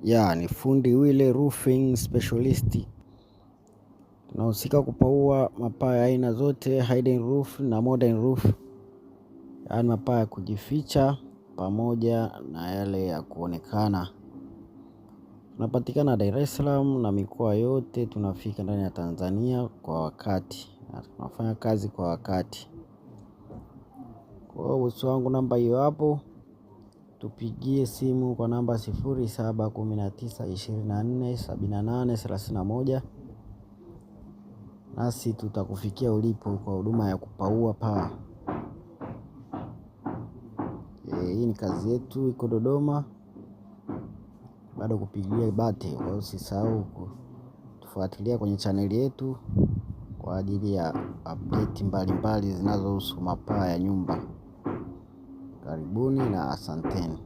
Ya ni fundi wile roofing specialist. Tunahusika kupaua mapaa ya aina zote, hidden roof na modern roof. Yaani mapaa ya kujificha pamoja na yale ya kuonekana. Tunapatikana Dar es Salaam na mikoa yote, tunafika ndani ya Tanzania kwa wakati. Tunafanya kazi kwa wakati. Kwa hiyo bosi wangu, namba hiyo hapo. Tupigie simu kwa namba 0719247831. Nasi tutakufikia ulipo kwa huduma ya kupaua paa. Hii ni kazi yetu, iko Dodoma. Bado kupigia bati. Kwa hiyo usisahau kutufuatilia kwenye channel yetu kwa ajili ya update mbalimbali zinazohusu mapaa ya nyumba. Karibuni na asanteni.